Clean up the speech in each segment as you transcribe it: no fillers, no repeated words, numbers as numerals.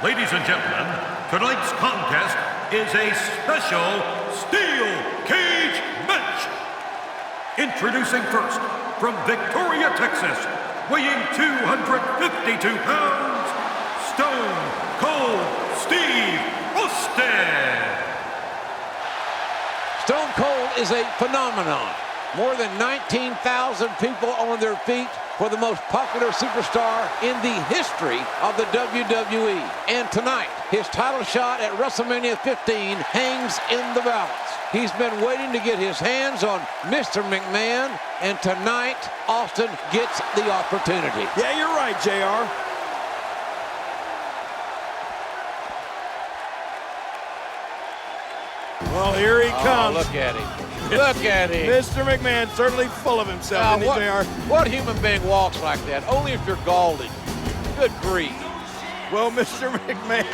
Ladies and gentlemen, tonight's contest is a special steel cage match. Introducing first, from Victoria, Texas, weighing 252 pounds, Stone Cold Steve Austin. Stone Cold is a phenomenon. More than 19,000 people on their feet for the most popular superstar in the history of the WWE. And tonight, his title shot at WrestleMania 15 hangs in the balance. He's been waiting to get his hands on Mr. McMahon, and tonight, Austin gets the opportunity. Yeah, you're right, JR. Well, here he comes. Look at him. Look at him. Mr. McMahon certainly full of himself, isn't he, JR? What human being walks like that? Only if you're Galding. Good grief. Well, Mr. McMahon.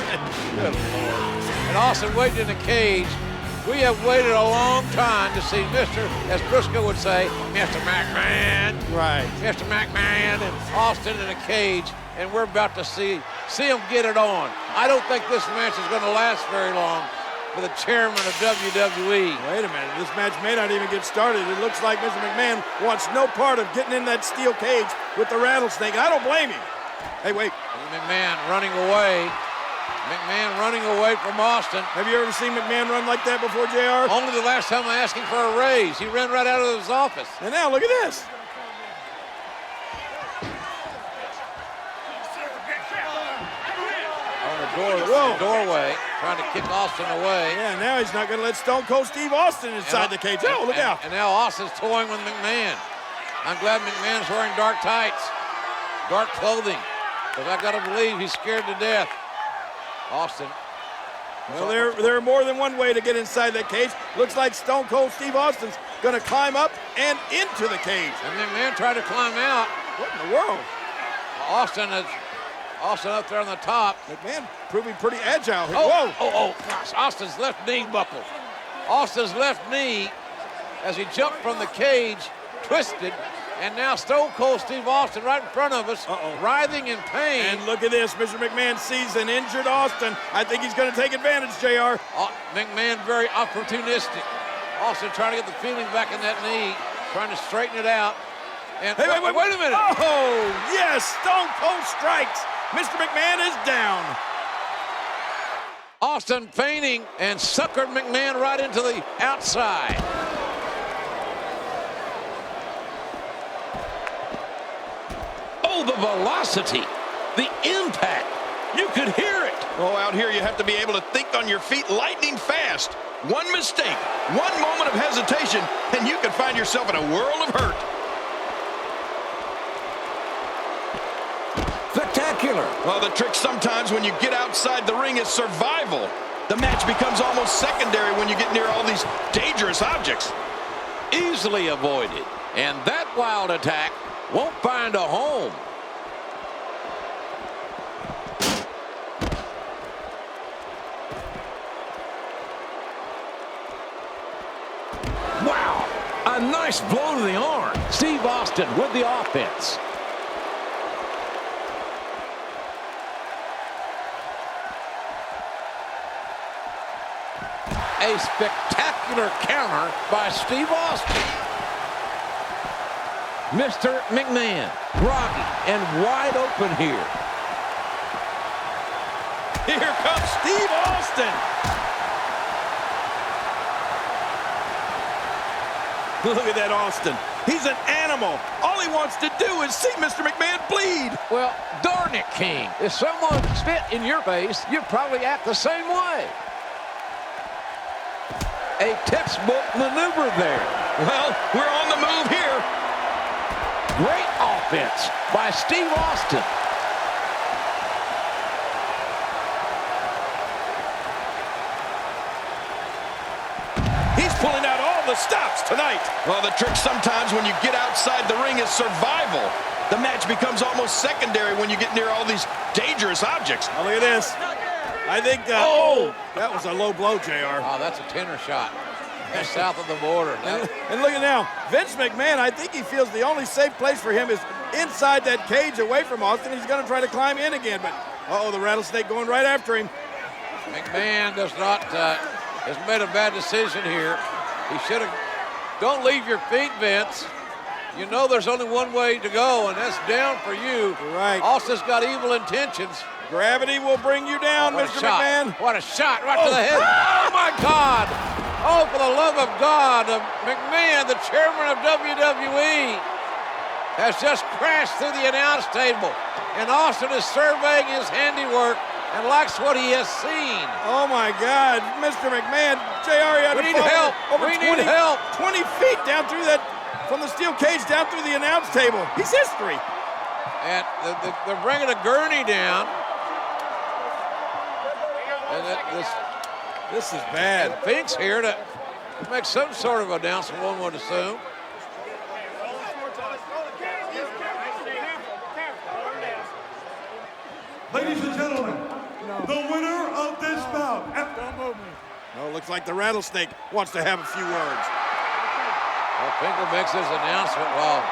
Good Lord. And Austin waiting in the cage. We have waited a long time to see Mr., as Briscoe would say, Mr. McMahon. Right. Mr. McMahon and Austin in a cage, and we're about to see him get it on. I don't think this match is going to last very long for the chairman of WWE. Wait a minute, this match may not even get started. It looks like Mr. McMahon wants no part of getting in that steel cage with the rattlesnake. I don't blame him. Hey, wait. McMahon running away. McMahon running away from Austin. Have you ever seen McMahon run like that before, JR? Only the last time I asked him for a raise. He ran right out of his office. And now, look at this. Doorway, trying to kick Austin away. Yeah, now he's not going to let Stone Cold Steve Austin inside the cage. Oh, look out. And now Austin's toying with McMahon. I'm glad McMahon's wearing dark tights, dark clothing, because I got to believe he's scared to death. Austin. Well, there are more than one way to get inside that cage. Looks like Stone Cold Steve Austin's going to climb up and into the cage. And McMahon tried to climb out. What in the world? Austin up there on the top. McMahon proving pretty agile. Oh, gosh, Austin's left knee buckled. Austin's left knee, as he jumped from the cage, twisted, and now Stone Cold Steve Austin right in front of us, writhing in pain. And look at this, Mr. McMahon sees an injured Austin. I think he's going to take advantage, JR. McMahon very opportunistic. Austin trying to get the feeling back in that knee, trying to straighten it out. And hey, wait a minute. Oh, yes, Stone Cold strikes. Mr. McMahon is down. Austin feigning and suckered McMahon right into the outside. Oh, the velocity, the impact. You could hear it. Oh, out here you have to be able to think on your feet lightning fast. One mistake, one moment of hesitation, and you can find yourself in a world of hurt. Spectacular. Well, the trick sometimes when you get outside the ring is survival. The match becomes almost secondary when you get near all these dangerous objects. Easily avoided. And that wild attack won't find a home. Wow. A nice blow to the arm. Steve Austin with the offense. A spectacular counter by Steve Austin. Mr. McMahon, groggy and wide open here. Here comes Steve Austin. Look at that Austin. He's an animal. All he wants to do is see Mr. McMahon bleed. Well, darn it, King. If someone spit in your face, you'd probably act the same way. A textbook maneuver there. Well, we're on the move here. Great offense by Steve Austin. He's pulling out all the stops tonight. Well, the trick sometimes when you get outside the ring is survival. The match becomes almost secondary when you get near all these dangerous objects. Oh, look at this. I think that was a low blow, JR. Oh, that's a tenor shot. That's south of the border. And look at now, Vince McMahon, I think he feels the only safe place for him is inside that cage away from Austin. He's going to try to climb in again, but Uh-oh, the rattlesnake going right after him. McMahon has made a bad decision here. He should have, don't leave your feet, Vince. You know there's only one way to go, and that's down for you. Right. Austin's got evil intentions. Gravity will bring you down, Mr. McMahon. What a shot right to the head. Oh, my God. Oh, for the love of God. McMahon, the chairman of WWE, has just crashed through the announce table. And Austin is surveying his handiwork and likes what he has seen. Oh, my God. Mr. McMahon, JR, you had We to need help. Over We 20, need help. 20 feet down through that, from the steel cage down through the announce table. He's history. And they're bringing a gurney down. And This is bad. Fink's here to make some sort of announcement, one would assume. Ladies and gentlemen, the winner of this bout. Oh, looks like the rattlesnake wants to have a few words. Well, Finkel makes his announcement while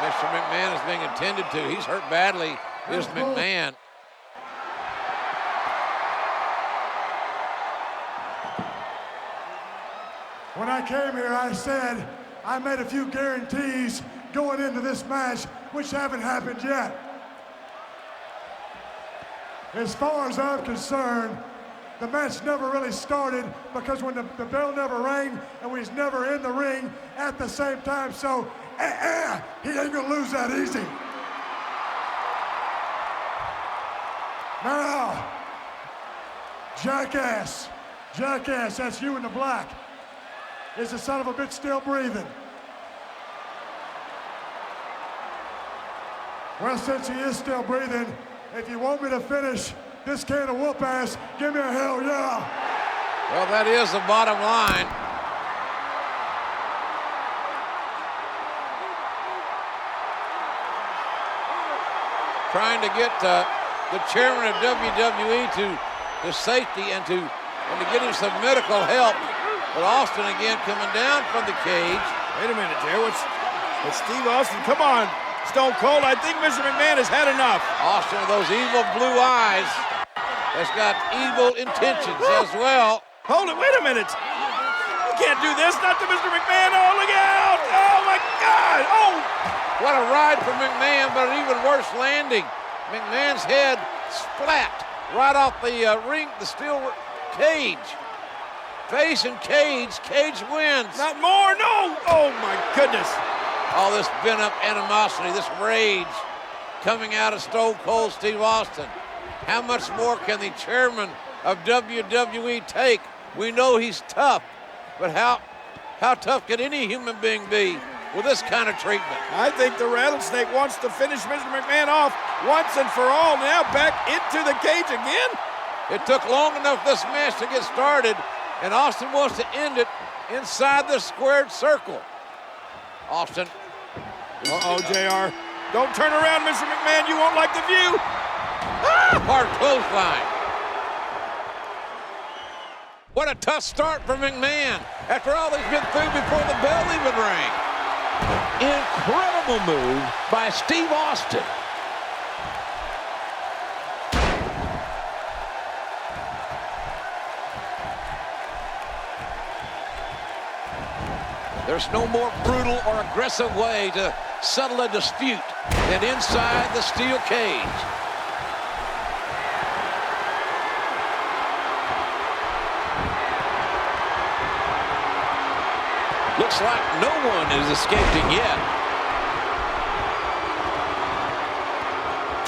Mr. McMahon is being attended to. He's hurt badly, is McMahon. When I came here, I said I made a few guarantees going into this match, which haven't happened yet. As far as I'm concerned, the match never really started because when the bell never rang and we was never in the ring at the same time, so he ain't gonna lose that easy. Now, jackass, that's you in the black. Is the son of a bitch still breathing? Well, since he is still breathing, if you want me to finish this can of whoop ass, give me a hell yeah. Well, that is the bottom line. Trying to get the chairman of WWE to safety and to get him some medical help. But Austin again coming down from the cage. Wait a minute, Jay. What's Steve Austin? Come on, Stone Cold. I think Mr. McMahon has had enough. Austin with those evil blue eyes has got evil intentions as well. Hold it. Wait a minute. You can't do this. Not to Mr. McMahon. Oh, look out. Oh, my God. Oh. What a ride for McMahon, but an even worse landing. McMahon's head splat right off the steel cage. Face and cage wins. Not more, no! Oh my goodness. All this pent-up animosity, this rage coming out of Stone Cold Steve Austin. How much more can the chairman of WWE take? We know he's tough, but how tough can any human being be with this kind of treatment? I think the rattlesnake wants to finish Mr. McMahon off once and for all. Now back into the cage again. It took long enough this match to get started, and Austin wants to end it inside the squared circle. Austin. Uh-oh, JR. Don't turn around, Mr. McMahon. You won't like the view. Ah! Hard clothesline. What a tough start for McMahon after all he's been through before the bell even rang. Incredible move by Steve Austin. There's no more brutal or aggressive way to settle a dispute than inside the steel cage. Looks like no one is escaping yet.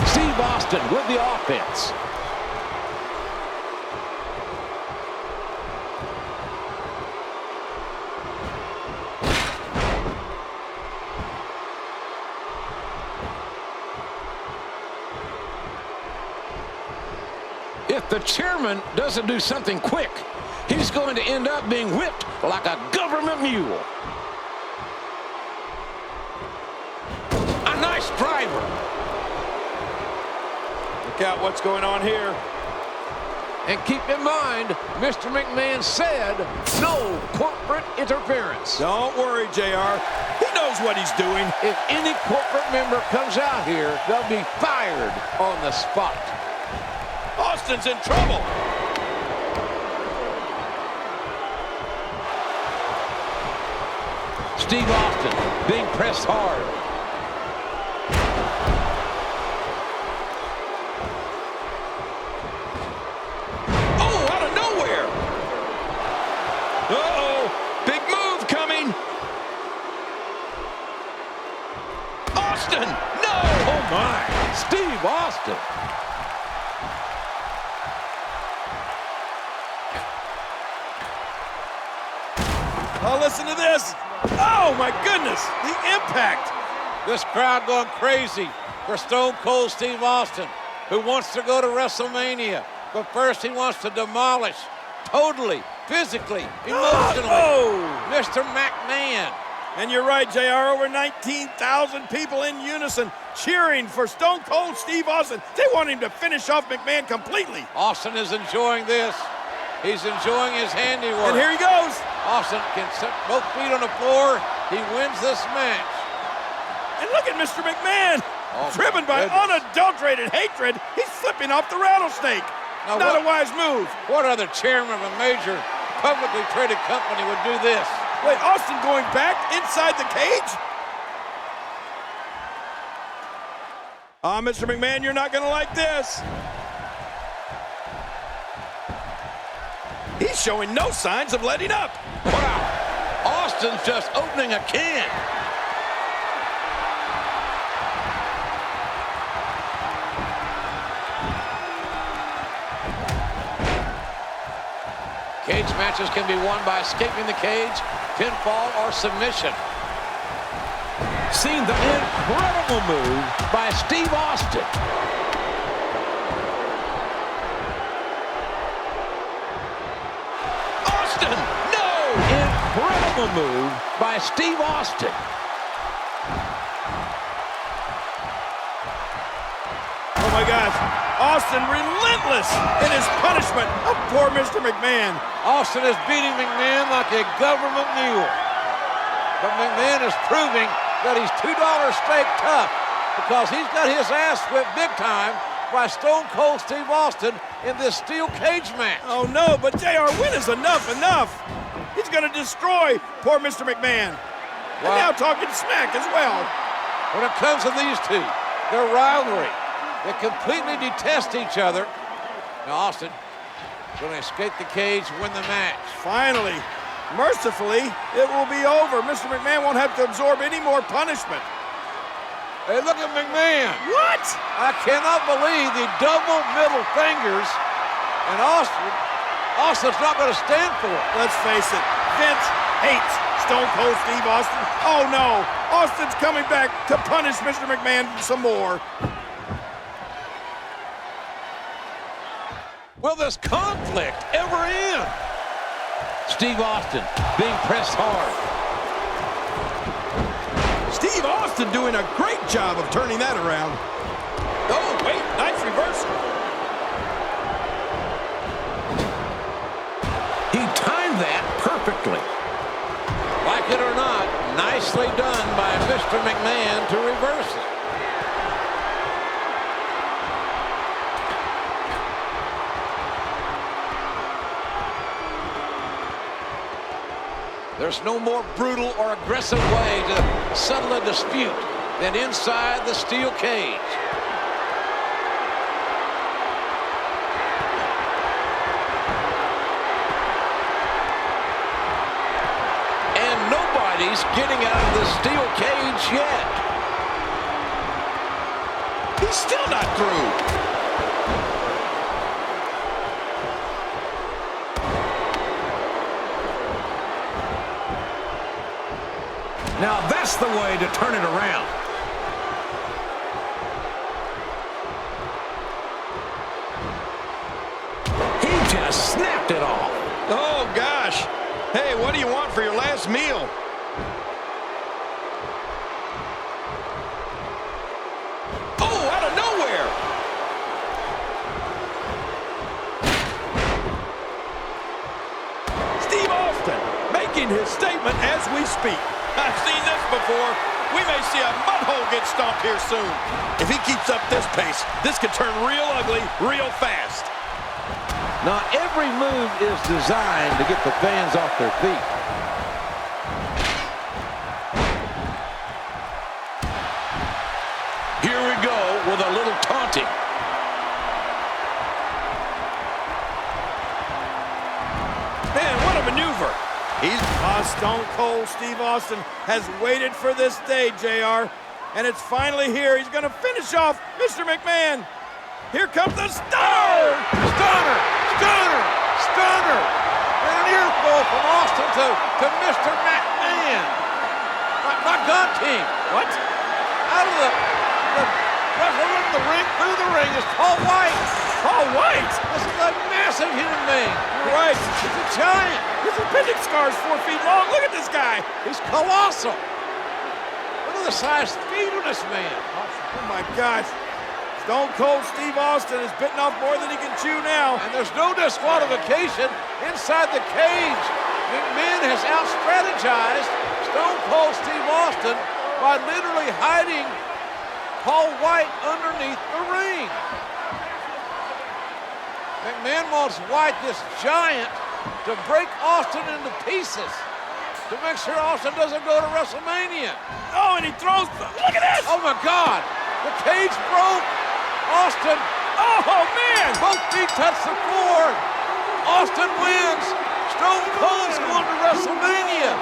Steve Austin with the offense. If the chairman doesn't do something quick, he's going to end up being whipped like a government mule. A nice driver. Look out what's going on here. And keep in mind, Mr. McMahon said no corporate interference. Don't worry, JR. He knows what he's doing. If any corporate member comes out here, they'll be fired on the spot. Austin's in trouble. Steve Austin being pressed hard. Oh, out of nowhere. Uh-oh, big move coming. Austin, no! Oh my, Steve Austin. Oh, listen to this. Oh, my goodness, the impact. This crowd going crazy for Stone Cold Steve Austin, who wants to go to WrestleMania. But first he wants to demolish, totally, physically, emotionally, Mr. McMahon. And you're right, JR, over 19,000 people in unison cheering for Stone Cold Steve Austin. They want him to finish off McMahon completely. Austin is enjoying this. He's enjoying his handiwork. And here he goes. Austin can set both feet on the floor. He wins this match. And look at Mr. McMahon. Oh, driven by unadulterated hatred, he's flipping off the rattlesnake. Now, not a wise move. What other chairman of a major publicly traded company would do this? Wait, Austin going back inside the cage? Mr. McMahon, you're not going to like this. He's showing no signs of letting up. Wow, Austin's just opening a can. Cage matches can be won by escaping the cage, pinfall, or submission. Seen the incredible move by Steve Austin. Austin, no! Incredible move by Steve Austin. Oh my gosh, Austin relentless in his punishment of poor Mr. McMahon. Austin is beating McMahon like a government mule. But McMahon is proving that he's $2 steak tough because he's got his ass whipped big time by Stone Cold Steve Austin in this steel cage match. Oh no, but JR, when is enough? He's going to destroy poor Mr. McMahon. And now talking smack as well. When it comes to these two, their rivalry, they completely detest each other. Now Austin going to escape the cage, win the match. Finally, mercifully, it will be over. Mr. McMahon won't have to absorb any more punishment. Hey, look at McMahon. What? I cannot believe the double middle fingers, and Austin's not going to stand for it. Let's face it, Vince hates Stone Cold Steve Austin. Oh no, Austin's coming back to punish Mr. McMahon some more. Will this conflict ever end? Steve Austin being pressed hard. Steve Austin doing a great job of turning that around. Oh, wait, nice reversal. He timed that perfectly. Like it or not, nicely done by Mr. McMahon to reverse it. There's no more brutal or aggressive way to settle a dispute than inside the steel cage. And nobody's getting out of the steel cage yet. He's still not through. Now that's the way to turn it around. He just snapped it off. Oh, gosh. Hey, what do you want for your last meal? Oh, out of nowhere. Steve Austin making his statement as we speak. I've seen this before. We may see a mud hole get stomped here soon. If he keeps up this pace, this could turn real ugly real fast. Not every move is designed to get the fans off their feet. Here we go with a little taunting. Man, what a maneuver. Stone Cold Steve Austin has waited for this day, JR. And it's finally here. He's going to finish off Mr. McMahon. Here comes the stunner! Stunner! Stunner! Stunner! And an earful from Austin to Mr. McMahon. My God, team. What? Out of the wrestler in the ring, through the ring is Paul White. Paul White? This is a massive human being. You're right. He's a giant. His appendix scar is 4 feet long. Look at this guy. He's colossal. Look at the size speed of this man. Oh my God. Stone Cold Steve Austin is bitten off more than he can chew now. And there's no disqualification inside the cage. McMahon has out-strategized Stone Cold Steve Austin by literally hiding Paul White underneath the ring. McMahon wants White, this giant, to break Austin into pieces to make sure Austin doesn't go to WrestleMania. Oh, and he throws, look at this! Oh my God, the cage broke. Austin, Oh man! both feet touch the floor. Austin wins. Stone Cold's going to WrestleMania.